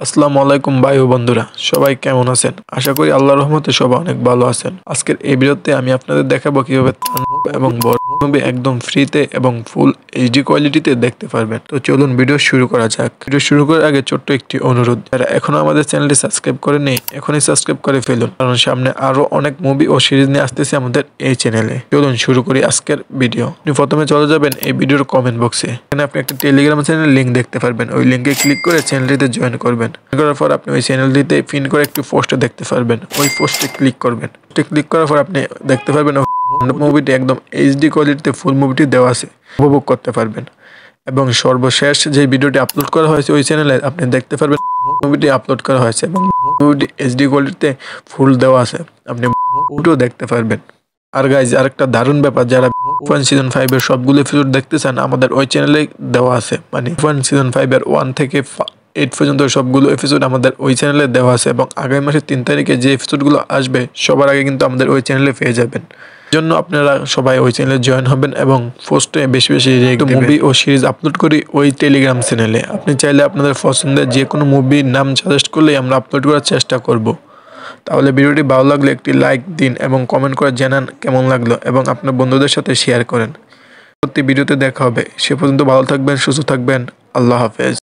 আসসালামু আলাইকুম ভাই ও বন্ধুরা, সবাই কেমন আছেন? আশা করি আল্লাহর রহমতে সবাই অনেক ভালো আছেন। আজকের এই ভিডিওতে আমি আপনাদের দেখাবো কিভাবে এবং বড় মুভি একদম ফ্রিতে এবং ফুল এইচডি কোয়ালিটিতে দেখতে পারবেন। তো চলুন ভিডিও শুরু করা যাক। ভিডিও শুরু করার আগে ছোট্ট একটি অনুরোধ, যারা এখনো আমাদের চ্যানেলটি সাবস্ক্রাইব করেননি এখনই সাবস্ক্রাইব করে ফেলুন, কারণ সামনে আরো অনেক মুভি ও সিরিজ নিয়ে আসতেছে আমাদের এই চ্যানেলে। চলুন শুরু করি আজকের ভিডিও। আপনি প্রথমে চলে যাবেন এই ভিডিওর কমেন্ট বক্সে। এখানে আপনি একটা টেলিগ্রাম চ্যানেলের লিঙ্ক দেখতে পারবেন। ওই লিঙ্কে ক্লিক করে চ্যানেলটিতে জয়েন করবেন। করার পর আপনি ওই চ্যানেলটিতে পিন করে একটি পোস্ট দেখতে পারবেন। ওই পোস্টে ক্লিক করবেন। ক্লিক করার পর আপনি দেখতে পারবেন মুভিটি একদম এইচডি কোয়ালিটিতে ফুল মুভিটি দেওয়া আছে, উপভোগ করতে পারবেন। এবং সর্বশেষ যে ভিডিওটি আপলোড করা হয়েছে ওই চ্যানেলে আপনি দেখতে পারবেন মুভিটি আপলোড করা হয়েছে এবং মুভিটি এইচডি কোয়ালিটিতে ফুল দেওয়া আছে, আপনি মুভিটিও দেখতে পারবেন। আর গাইজ, আরেকটা দারুণ ব্যাপার, যারা সিজন 5 এর সবগুলো এপিসোড দেখতে চান আমাদের ওই চ্যানেলে দেওয়া আছে। মানে সিজন 5 এর 1 থেকে 8 পর্যন্ত সবগুলো এপিসোড আমাদের ওই চ্যানেলে দেওয়া আছে এবং আগামী মাসের 3 তারিখে যে এপিসোডগুলো আসবে সবার আগে কিন্তু আমাদের ওই চ্যানেলে পেয়ে যাবেন। জন্য আপনারা সবাই ওই চ্যানেলে জয়েন হবেন এবং পোস্টে বেশি বেশি মুভি ও সিরিজ আপলোড করি ওই টেলিগ্রাম চ্যানেলে। আপনি চাইলে আপনাদের পছন্দের যে কোনো মুভির নাম সাজেস্ট করলেই আমরা আপলোড করার চেষ্টা করব। তাহলে ভিডিওটি ভালো লাগলে একটি লাইক দিন এবং কমেন্ট করে জানান কেমন লাগলো এবং আপনার বন্ধুদের সাথে শেয়ার করেন। পরবর্তী ভিডিওতে দেখা হবে। সে পর্যন্ত ভালো থাকবেন, সুস্থ থাকবেন। আল্লাহ হাফেজ।